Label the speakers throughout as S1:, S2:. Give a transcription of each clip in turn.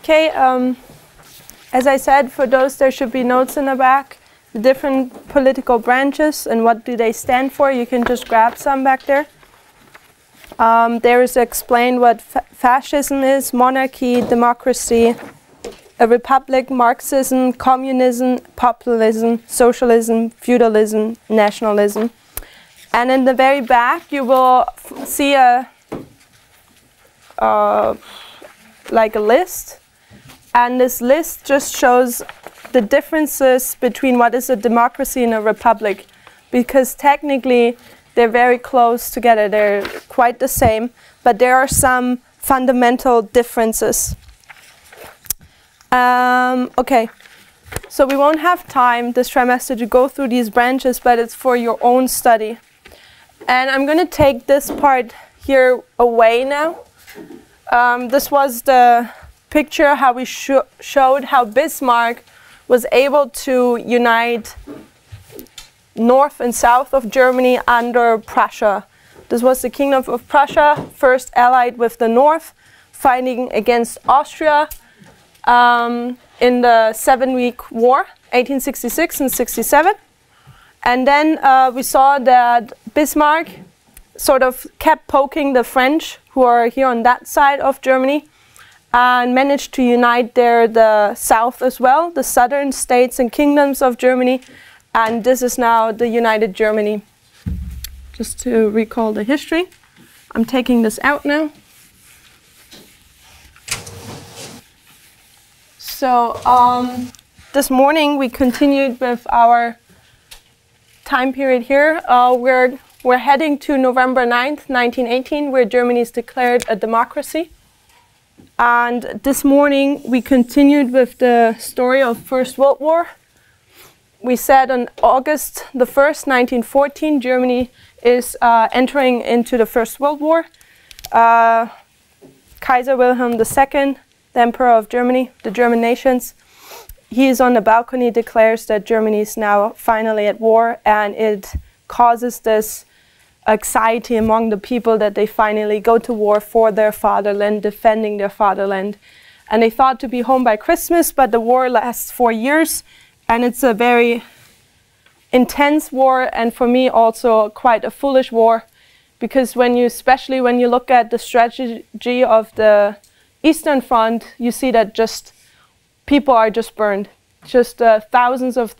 S1: Okay, as I said, for those there should be notes in the back, the different political branches and what do they stand for. You can just grab some back there. There is explained what fascism is, monarchy, democracy, a republic, Marxism, communism, populism, socialism, feudalism, nationalism. And in the very back you will see a like a list. And this list just shows the differences between what is a democracy and a republic, because technically they're very close together. They're quite the same, but there are some fundamental differences. Okay, so we won't have time this trimester to go through these branches, but it's for your own study. And I'm going to take this part here away now. This was the picture how we showed how Bismarck was able to unite north and south of Germany under Prussia. This was the Kingdom of Prussia, first allied with the north, fighting against Austria in the 7-week war, 1866 and 67. And then we saw that Bismarck sort of kept poking the French, who are here on that side of Germany, and managed to unite there the south as well, the southern states and kingdoms of Germany. And this is now the United Germany. Just to recall the history. I'm taking this out now. So this morning we continued with our time period here. We're heading to November 9th, 1918, where Germany is declared a democracy. And this morning we continued with the story of First World War. We said on August the 1st, 1914, Germany is entering into the First World War. Kaiser Wilhelm II, the Emperor of Germany, the German nations, he is on the balcony, declares that Germany is now finally at war, and it causes this anxiety among the people that they finally go to war for their fatherland, defending their fatherland. And they thought to be home by Christmas, but the war lasts 4 years, and it's a very intense war, and for me also quite a foolish war, because especially when you look at the strategy of the Eastern Front, you see that just people are just burned. Just thousands of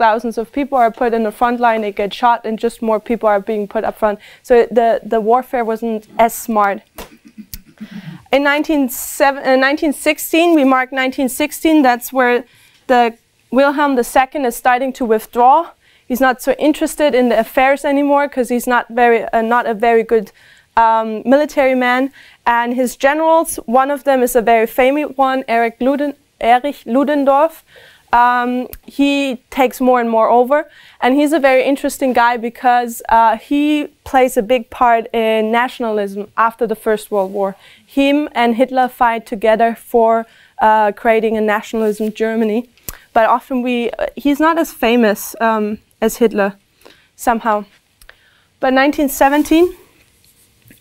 S1: people are put in the front line, they get shot, and just more people are being put up front. So the warfare wasn't as smart. In 1916, we mark 1916, that's where the Wilhelm II is starting to withdraw. He's not so interested in the affairs anymore because he's not a very good military man. And his generals, one of them is a very famous one, Erich Ludendorff. He takes more and more over, and he's a very interesting guy because he plays a big part in nationalism after the First World War. Him and Hitler fight together for creating a nationalism Germany, but often he's not as famous as Hitler somehow. But 1917,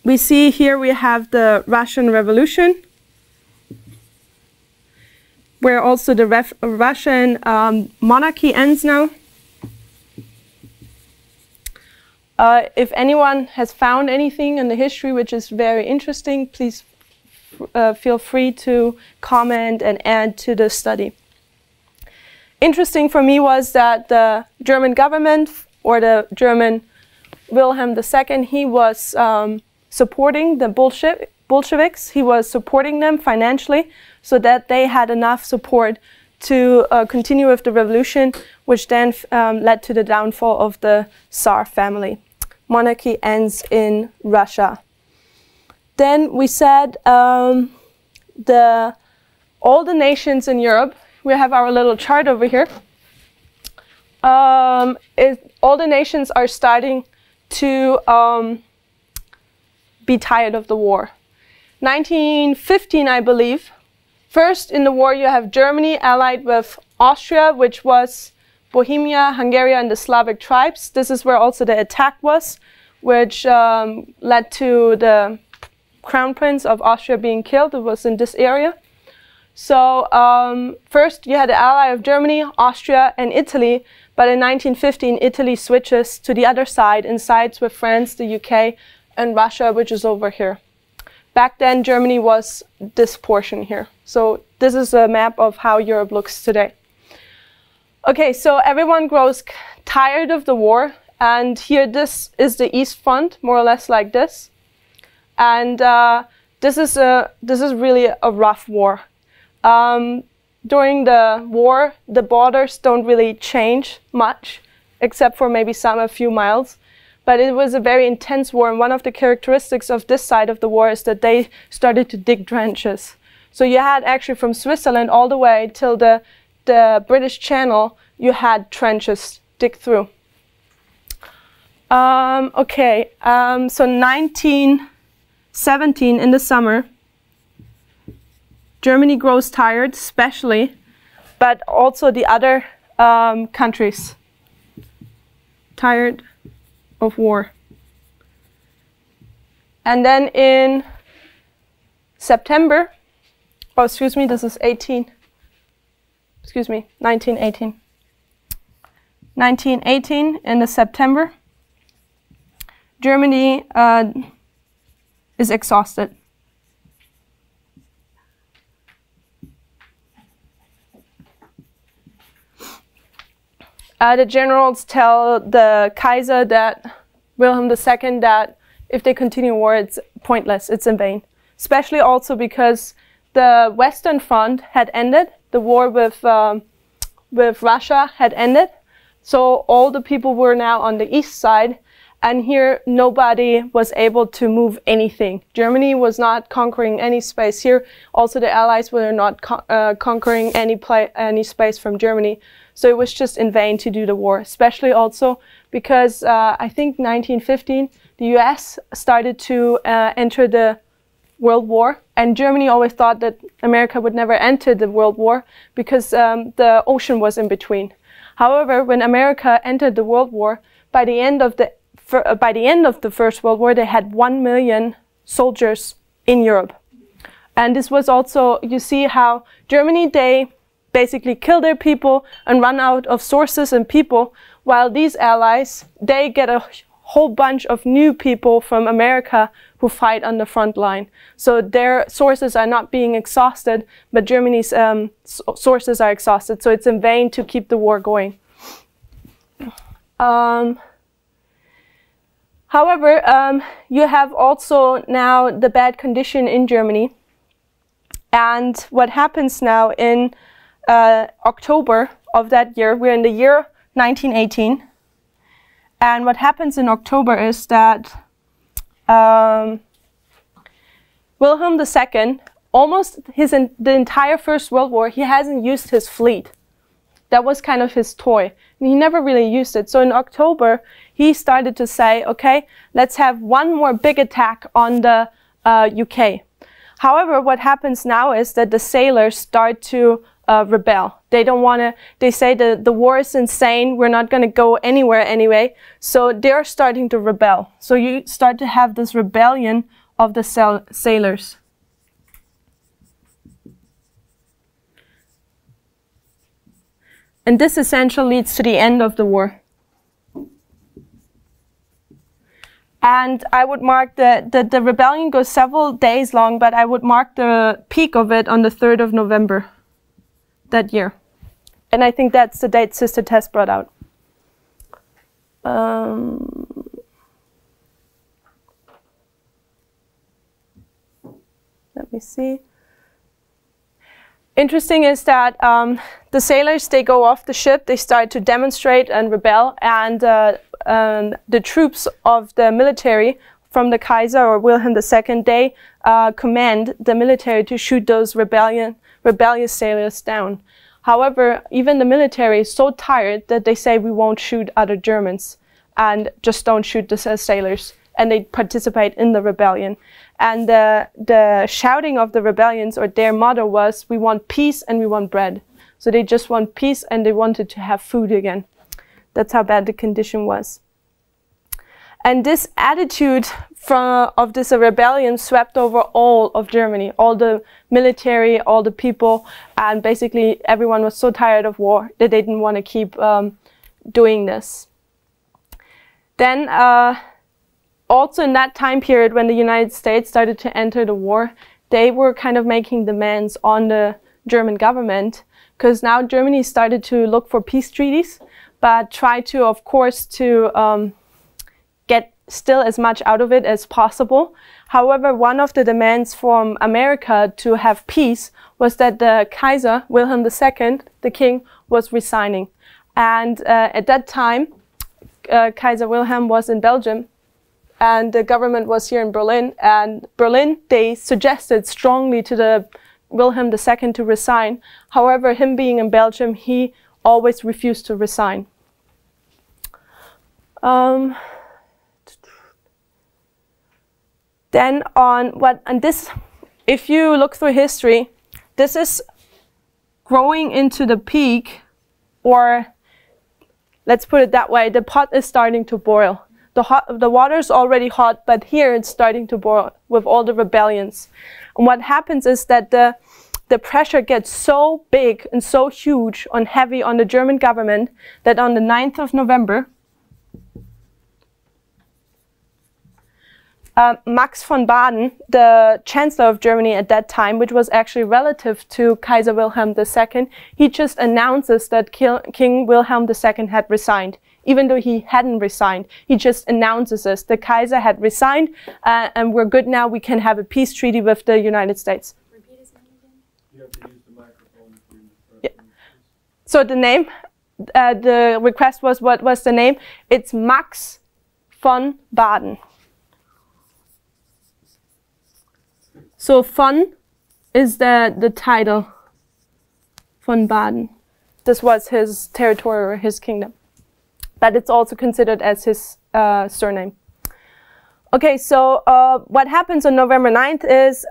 S1: we see here we have the Russian Revolution, where also the Russian monarchy ends now. If anyone has found anything in the history which is very interesting, please feel free to comment and add to the study. Interesting for me was that the German government, or the German Wilhelm II, he was supporting the Bolsheviks. He was supporting them financially, so that they had enough support to continue with the revolution, which then led to the downfall of the Tsar family. Monarchy ends in Russia. Then we said all the nations in Europe, we have our little chart over here, all the nations are starting to be tired of the war. 1915, I believe. First in the war you have Germany allied with Austria, which was Bohemia, Hungary, and the Slavic tribes. This is where also the attack was, which led to the Crown Prince of Austria being killed. It was in this area. So first you had the ally of Germany, Austria, and Italy. But in 1915, Italy switches to the other side and sides with France, the UK, and Russia, which is over here. Back then, Germany was this portion here. So this is a map of how Europe looks today. Okay, so everyone grows tired of the war. And here, this is the East Front, more or less like this. And this is really a rough war. During the war, the borders don't really change much, except for maybe a few miles. But it was a very intense war, and one of the characteristics of this side of the war is that they started to dig trenches. So you had actually from Switzerland all the way till the British Channel, you had trenches dig through. So 1917 in the summer, Germany grows tired, especially, but also the other countries. Tired of war. And then in September, oh, excuse me, this is 1918. 1918 in the September, Germany is exhausted. The generals tell the Kaiser, that Wilhelm II, that if they continue war, it's pointless, it's in vain. Especially also because the Western Front had ended, the war with Russia had ended, so all the people were now on the east side, and here nobody was able to move anything. Germany was not conquering any space. Here also the Allies were not conquering any space from Germany. So it was just in vain to do the war, especially also because I think 1915, the US started to enter the World War, and Germany always thought that America would never enter the World War because the ocean was in between. However, when America entered the World War, by the end of the First World War, they had 1 million soldiers in Europe. And this was also, you see how Germany, they basically kill their people and run out of sources and people, while these allies, they get a whole bunch of new people from America who fight on the front line. So their sources are not being exhausted, but Germany's sources are exhausted. So it's in vain to keep the war going. However, you have also now the bad condition in Germany. And what happens now in October of that year, we're in the year 1918. And what happens in October is that Wilhelm II, almost the entire First World War, he hasn't used his fleet. That was kind of his toy. And he never really used it. So in October, he started to say, okay, let's have one more big attack on the UK. However, what happens now is that the sailors start to rebel. They don't want to, they say that the war is insane, we're not going to go anywhere anyway. So they're starting to rebel. So you start to have this rebellion of the sailors. And this essentially leads to the end of the war. And I would mark the rebellion goes several days long, but I would mark the peak of it on the 3rd of November that year. And I think that's the date Sister Tess brought out. Let me see. Interesting is that the sailors, they go off the ship, they start to demonstrate and rebel, and the troops of the military from the Kaiser or Wilhelm II, they command the military to shoot those rebellious sailors down. However, even the military is so tired that they say we won't shoot other Germans and just don't shoot the sailors, and they participate in the rebellion. And the shouting of the rebellions, or their motto was, we want peace and we want bread. So they just want peace and they wanted to have food again. That's how bad the condition was. And this attitude of this rebellion swept over all of Germany, all the military, all the people, and basically everyone was so tired of war that they didn't want to keep doing this. Then also in that time period when the United States started to enter the war, they were kind of making demands on the German government, because now Germany started to look for peace treaties, but try to, of course, to get still as much out of it as possible. However, one of the demands from America to have peace was that the Kaiser, Wilhelm II, the king, was resigning. And at that time, Kaiser Wilhelm was in Belgium, and the government was here in Berlin. And Berlin, they suggested strongly to the Wilhelm II to resign. However, him being in Belgium, he always refused to resign. Then if you look through history, this is growing into the peak, or let's put it that way, the pot is starting to boil. The water is already hot, but here it's starting to boil with all the rebellions. And what happens is that the pressure gets so big and so huge and heavy on the German government that on the 9th of November, Max von Baden, the Chancellor of Germany at that time, which was actually relative to Kaiser Wilhelm II, he just announces that King Wilhelm II had resigned. Even though he hadn't resigned, he just announces this. The Kaiser had resigned, and we're good now. We can have a peace treaty with the United States.
S2: Repeat his name again?
S3: You have to use the microphone for the
S1: yeah. So the name, the request was, what was the name? It's Max von Baden. So von is the title, von Baden. This was his territory or his kingdom. But it's also considered as his surname. Okay, so what happens on November 9th is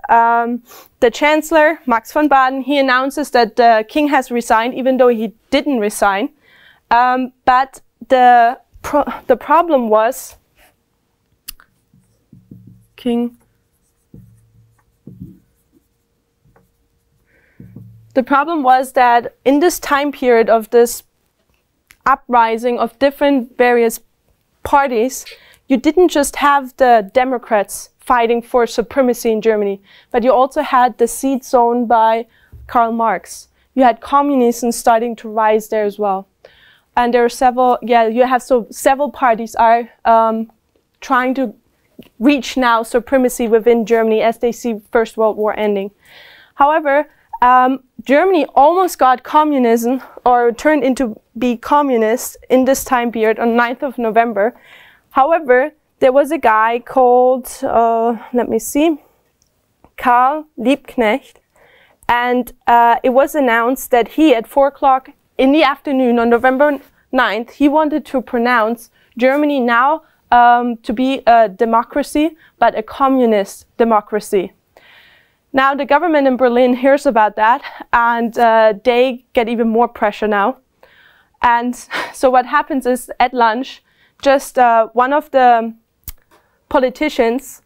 S1: the Chancellor, Max von Baden, he announces that the king has resigned, even though he didn't resign. But the problem was The problem was that in this time period of this uprising of different various parties, you didn't just have the Democrats fighting for supremacy in Germany, but you also had the seed sown by Karl Marx. You had communism starting to rise there as well. And there are several parties are trying to reach now supremacy within Germany as they see First World War ending. However, Germany almost got communism, or turned into be communist in this time period on 9th of November. However, there was a guy called, Karl Liebknecht, and it was announced that he, at 4 o'clock in the afternoon on November 9th, he wanted to pronounce Germany now to be a democracy, but a communist democracy. Now the government in Berlin hears about that, and they get even more pressure now. And so what happens is, at lunch, just one of the politicians,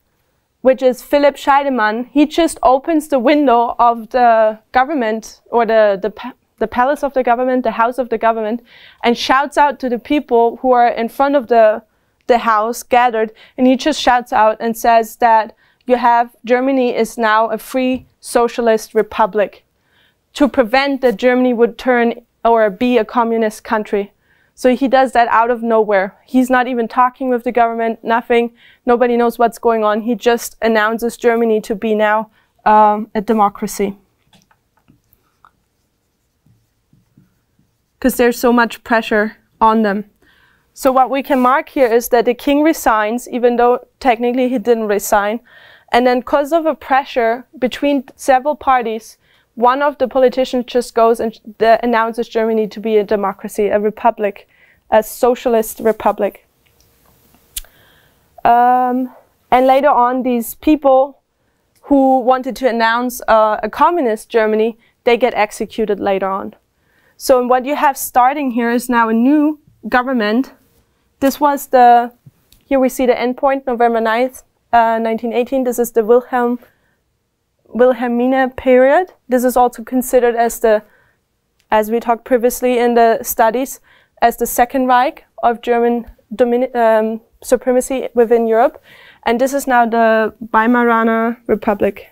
S1: which is Philipp Scheidemann, he just opens the window of the government, or the palace of the government, the house of the government, and shouts out to the people who are in front of the house gathered, and he just shouts out and says that Germany is now a free socialist republic, to prevent that Germany would turn or be a communist country. So he does that out of nowhere. He's not even talking with the government, nothing. Nobody knows what's going on. He just announces Germany to be now a democracy. Because there's so much pressure on them. So what we can mark here is that the king resigns, even though technically he didn't resign. And then because of a pressure between several parties, one of the politicians just goes and announces Germany to be a democracy, a republic, a socialist republic. And later on, these people who wanted to announce a communist Germany, they get executed later on. So what you have starting here is now a new government. This was here we see the end point, November 9th, 1918. This is the Wilhelmina period. This is also considered as the, as we talked previously in the studies, as the Second Reich of German supremacy within Europe. And this is now the Weimaraner Republic.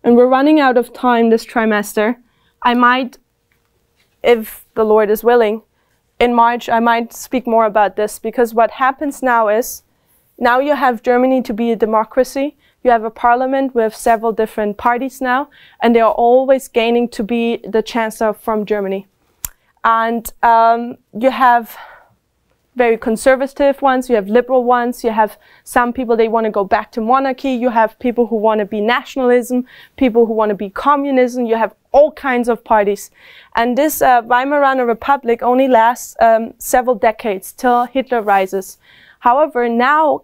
S1: And we're running out of time this trimester. I might, if the Lord is willing, in March I might speak more about this, because what happens now is, now you have Germany to be a democracy. You have a parliament with several different parties now, and they are always gaining to be the chancellor from Germany. And you have very conservative ones, you have liberal ones, you have some people, they want to go back to monarchy, you have people who want to be nationalism, people who want to be communism, you have all kinds of parties. And this Weimaraner Republic only lasts several decades till Hitler rises. However, now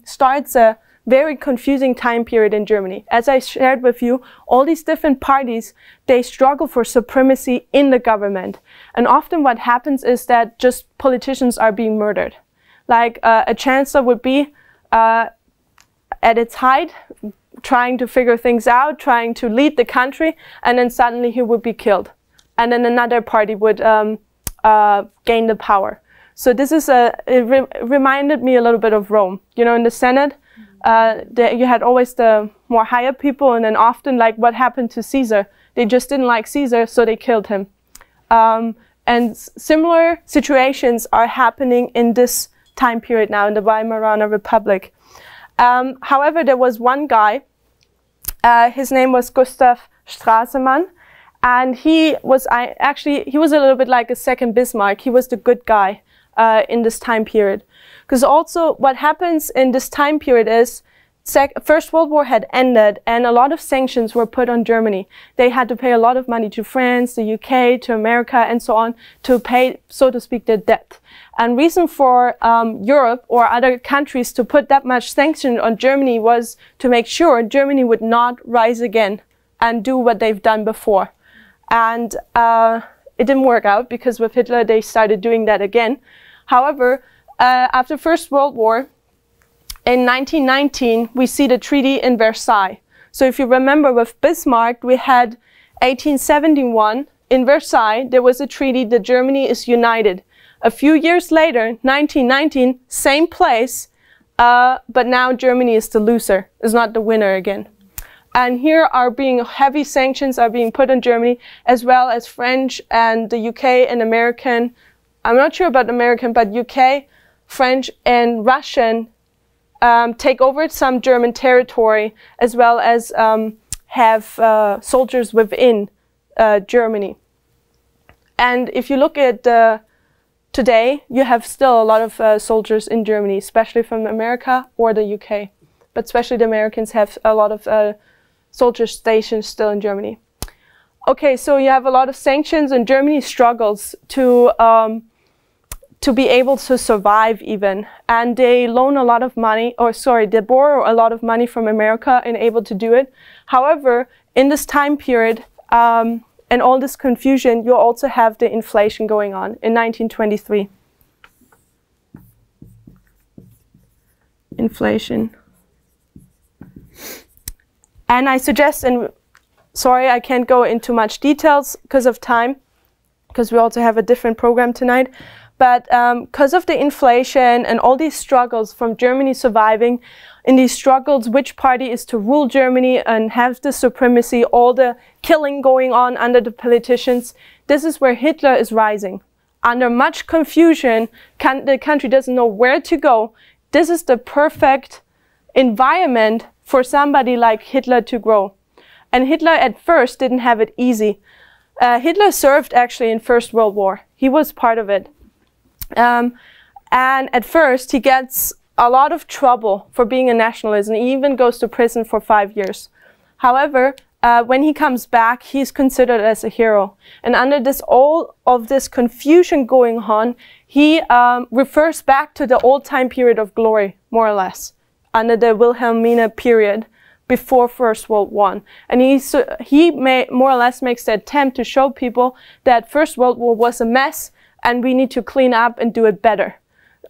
S1: starts a very confusing time period in Germany. As I shared with you, all these different parties, they struggle for supremacy in the government. And often what happens is that just politicians are being murdered. Like a chancellor would be at its height, trying to figure things out, trying to lead the country, and then suddenly he would be killed. And then another party would gain the power. So this is it reminded me a little bit of Rome. You know, in the Senate, you had always the more higher people, and then often, like what happened to Caesar, they just didn't like Caesar, so they killed him. And similar situations are happening in this time period now in the Weimaraner Republic. However, there was one guy, his name was Gustav Stresemann, and he was he was a little bit like a second Bismarck. He was the good guy in this time period. Because also what happens in this time period is First World War had ended and a lot of sanctions were put on Germany. They had to pay a lot of money to France, the UK, to America, and so on, to pay, so to speak, their debt. And reason for Europe or other countries to put that much sanction on Germany was to make sure Germany would not rise again and do what they've done before. And it didn't work out, because with Hitler they started doing that again. However, after First World War, in 1919, we see the treaty in Versailles. So if you remember with Bismarck, we had 1871 in Versailles, there was a treaty that Germany is united. A few years later, 1919, same place, but now Germany is the loser, is not the winner again. And here are heavy sanctions are being put on Germany, as well as French and the UK and American, I'm not sure about American, but UK, French and Russian take over some German territory, as well as have soldiers within Germany. And if you look at today, you have still a lot of soldiers in Germany, especially from America or the UK. But especially the Americans have a lot of soldier stations still in Germany. Okay, so you have a lot of sanctions, and Germany struggles to be able to survive even. And they loan a lot of money, or sorry, they borrow a lot of money from America and able to do it. However, in this time period and all this confusion, you also have the inflation going on in 1923. Inflation. And I suggest, and sorry, I can't go into much details because of time, because we also have a different program tonight. But because of the inflation and all these struggles from Germany surviving, in these struggles, which party is to rule Germany and have the supremacy, all the killing going on under the politicians, this is where Hitler is rising. Under much confusion, the country doesn't know where to go. This is the perfect environment for somebody like Hitler to grow. And Hitler at first didn't have it easy. Hitler served actually in First World War. He was part of it. And at first he gets a lot of trouble for being a nationalist, and he even goes to prison for 5 years. However, when he comes back, he's considered as a hero. And under all of this confusion going on, he refers back to the old time period of glory, more or less, under the Wilhelmina period before First World War. And he more or less makes the attempt to show people that First World War was a mess, and we need to clean up and do it better.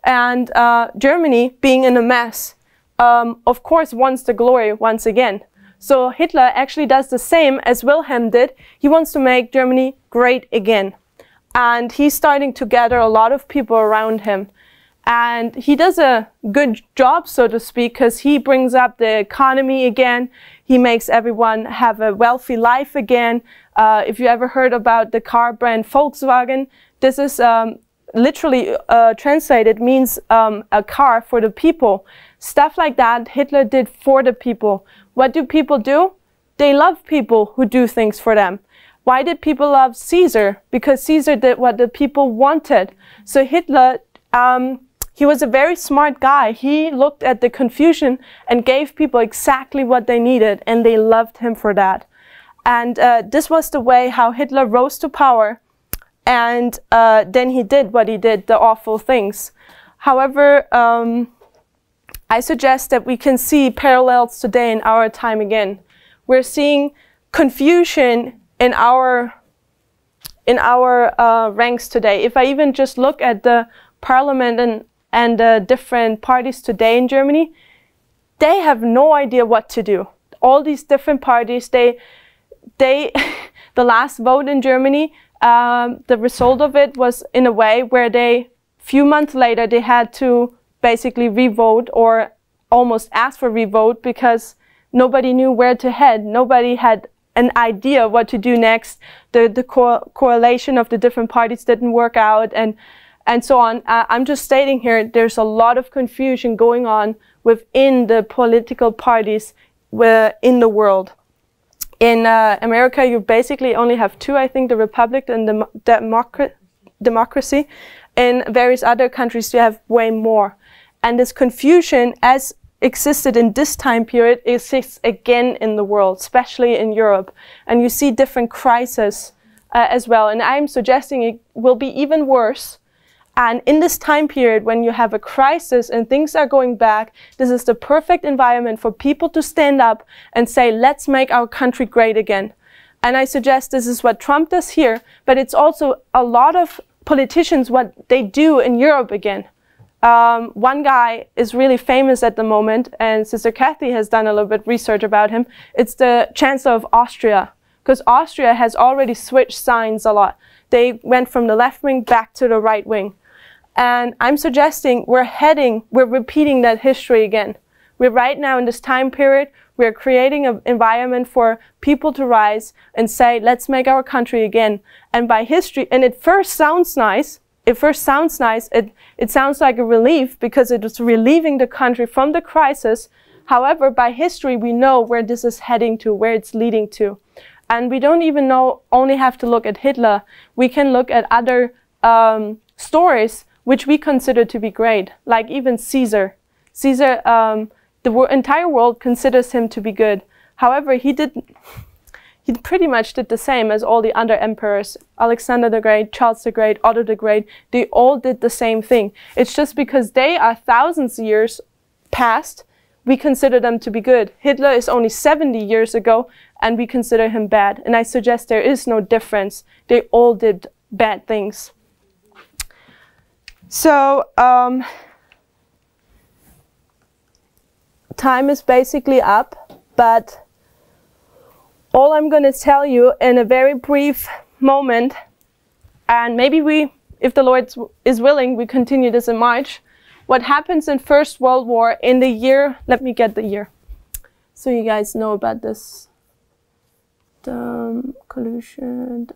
S1: And Germany, being in a mess, of course wants the glory once again. So Hitler actually does the same as Wilhelm did. He wants to make Germany great again. And he's starting to gather a lot of people around him. And he does a good job, so to speak, because he brings up the economy again. He makes everyone have a wealthy life again. If you ever heard about the car brand Volkswagen, this is literally translated means a car for the people. Stuff like that Hitler did for the people. What do people do? They love people who do things for them. Why did people love Caesar? Because Caesar did what the people wanted. So Hitler, he was a very smart guy. He looked at the confusion and gave people exactly what they needed, and they loved him for that. And this was the way how Hitler rose to power, and then he did what he did, the awful things. However, I suggest that we can see parallels today in our time again. We're seeing confusion in our ranks today. If I even just look at the parliament and the different parties today in Germany, they have no idea what to do. All these different parties, the last vote in Germany, the result of it was in a way where few months later, they had to basically re-vote or almost ask for re-vote because nobody knew where to head. Nobody had an idea what to do next. The correlation of the different parties didn't work out, and so on. I'm just stating here, there's a lot of confusion going on within the political parties in the world. In America, you basically only have two, I think, the Republic and the democracy. In various other countries, you have way more. And this confusion, as existed in this time period, exists again in the world, especially in Europe. And you see different crises as well. And I'm suggesting it will be even worse. And in this time period, when you have a crisis and things are going back, this is the perfect environment for people to stand up and say, let's make our country great again. And I suggest this is what Trump does here, but it's also a lot of politicians, what they do in Europe again. One guy is really famous at the moment, and Sister Kathy has done a little bit of research about him. It's the Chancellor of Austria, because Austria has already switched signs a lot. They went from the left wing back to the right wing. And I'm suggesting we're repeating that history again. We're right now in this time period, we're creating an environment for people to rise and say, let's make our country again. And by history, and it first sounds nice, it sounds like a relief because it is relieving the country from the crisis. However, by history, we know where this is heading to, where it's leading to. And we don't even only have to look at Hitler. We can look at other stories which we consider to be great, like even Caesar. Caesar, the entire world considers him to be good. However, he pretty much did the same as all the other emperors. Alexander the Great, Charles the Great, Otto the Great, they all did the same thing. It's just because they are thousands of years past, we consider them to be good. Hitler is only 70 years ago, and we consider him bad. And I suggest there is no difference. They all did bad things. So, time is basically up, but all I'm going to tell you in a very brief moment, and maybe if the Lord is willing, we continue this in March, what happens in First World War in the year, let me get the year, so you guys know about this. Collusion,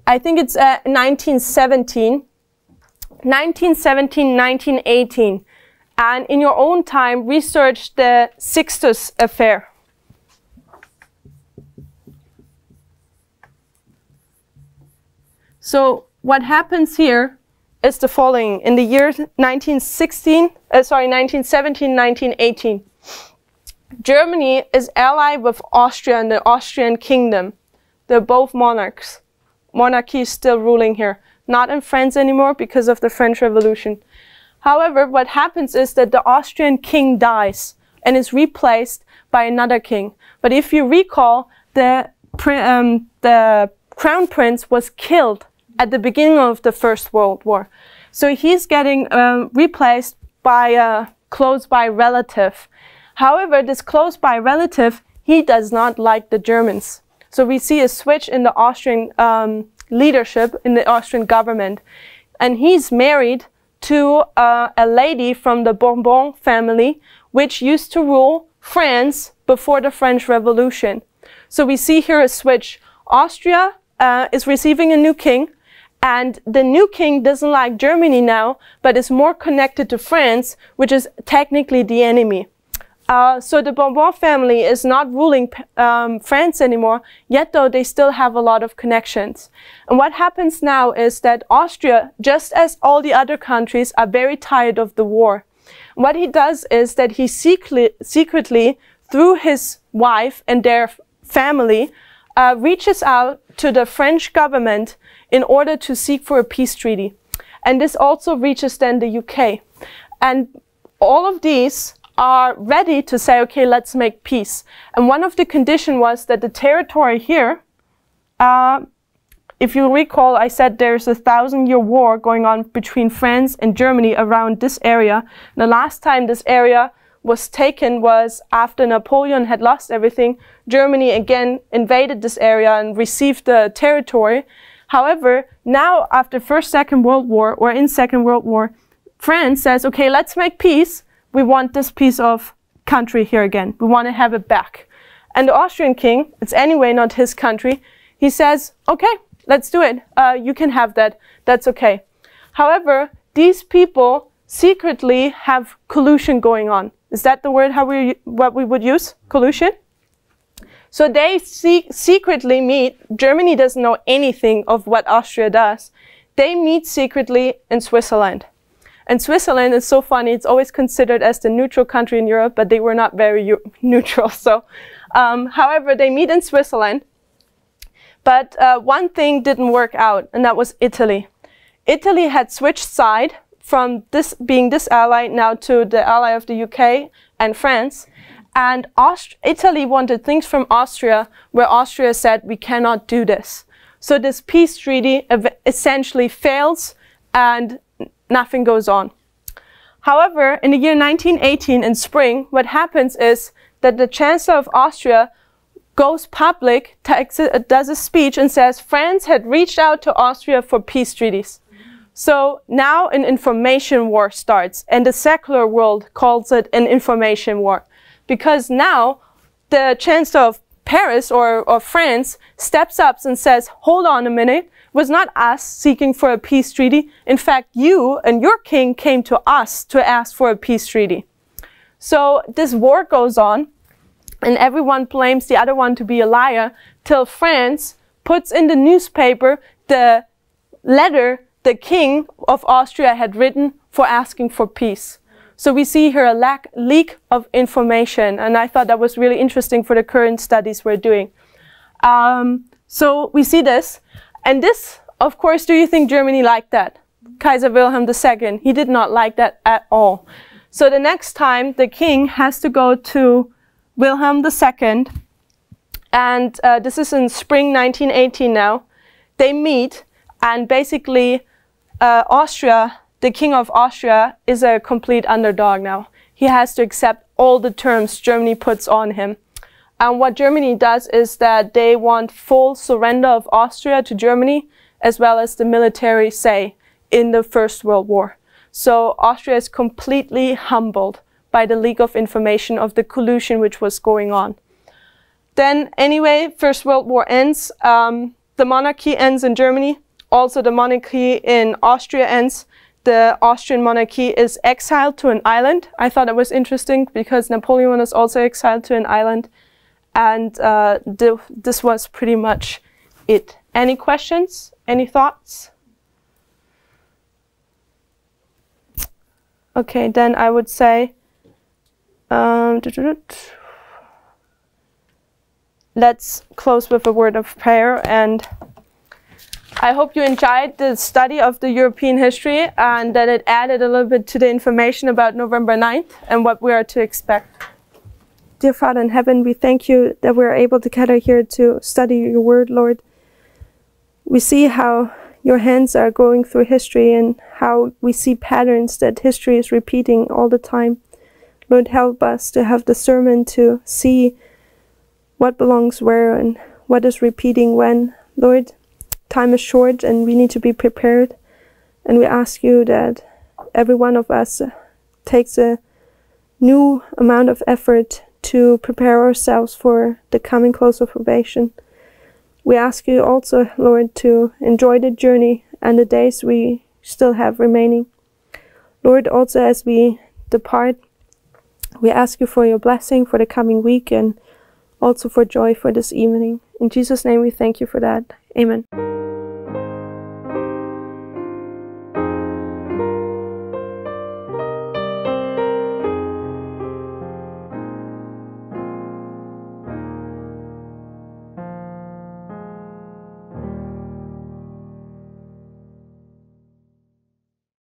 S1: I think it's 1917, 1918. And in your own time, research the Sixtus affair. So what happens here is the following. In the year 1917, 1918, Germany is allied with Austria and the Austrian kingdom. They're both monarchs. Monarchy is still ruling here. Not in France anymore because of the French Revolution. However, what happens is that the Austrian king dies and is replaced by another king. But if you recall, the the crown prince was killed at the beginning of the First World War. So he's getting replaced by a close-by relative. However, this close-by relative, he does not like the Germans. So we see a switch in the Austrian leadership, in the Austrian government. And he's married to a lady from the Bourbon family, which used to rule France before the French Revolution. So we see here a switch. Austria is receiving a new king, and the new king doesn't like Germany now, but is more connected to France, which is technically the enemy. So the Bourbon family is not ruling France anymore, yet though they still have a lot of connections. And what happens now is that Austria, just as all the other countries, are very tired of the war. What he does is that he secretly, through his wife and their family, reaches out to the French government in order to seek for a peace treaty. And this also reaches then the UK. And all of these are ready to say, okay, let's make peace. And one of the conditions was that the territory here, if you recall, I said there's a 1,000-year war going on between France and Germany around this area. The last time this area was taken was after Napoleon had lost everything. Germany again invaded this area and received the territory. However, now after First, Second World War, or in Second World War, France says, okay, let's make peace. We want this piece of country here again. We want to have it back. And the Austrian king, it's anyway not his country, he says, okay, let's do it. You can have that. That's okay. However, these people secretly have collusion going on. Is that the word what we would use? Collusion? So they secretly meet. Germany doesn't know anything of what Austria does. They meet secretly in Switzerland. And Switzerland is so funny. It's always considered as the neutral country in Europe, but they were not very neutral. So, however, they meet in Switzerland. But one thing didn't work out, and that was Italy. Italy had switched side from this being this ally now to the ally of the UK and France. And Italy wanted things from Austria, where Austria said, we cannot do this. So this peace treaty essentially fails, and nothing goes on. However, in the year 1918, in spring, what happens is that the Chancellor of Austria goes public, does a speech and says France had reached out to Austria for peace treaties. So now an information war starts, and the secular world calls it an information war. Because now the Chancellor of Paris or France steps up and says, hold on a minute, it was not us seeking for a peace treaty. In fact, you and your king came to us to ask for a peace treaty. So this war goes on, and everyone blames the other one to be a liar, till France puts in the newspaper the letter the king of Austria had written for asking for peace. So we see here a leak of information, and I thought that was really interesting for the current studies we're doing. So we see this, and this, of course, do you think Germany liked that? Kaiser Wilhelm II, he did not like that at all. So the next time the king has to go to Wilhelm II, and this is in spring 1918 now, they meet, and basically Austria, the king of Austria, is a complete underdog now. He has to accept all the terms Germany puts on him. And what Germany does is that they want full surrender of Austria to Germany, as well as the military say in the First World War. So Austria is completely humbled by the leak of information of the collusion which was going on. Then anyway, First World War ends. The monarchy ends in Germany. Also the monarchy in Austria ends. The Austrian monarchy is exiled to an island. I thought it was interesting because Napoleon was also exiled to an island. And this was pretty much it. Any questions? Any thoughts? Okay, then I would say let's close with a word of prayer. And I hope you enjoyed the study of the European history and that it added a little bit to the information about November 9th and what we are to expect. Dear Father in heaven, we thank you that we're able to gather here to study your word, Lord. We see how your hands are going through history and how we see patterns that history is repeating all the time. Lord, help us to have discernment to see what belongs where and what is repeating when. Lord, time is short and we need to be prepared. And we ask you that every one of us takes a new amount of effort to prepare ourselves for the coming close of probation. We ask you also, Lord, to enjoy the journey and the days we still have remaining. Lord, also as we depart, we ask you for your blessing for the coming week and also for joy for this evening. In Jesus' name we thank you for that. Amen.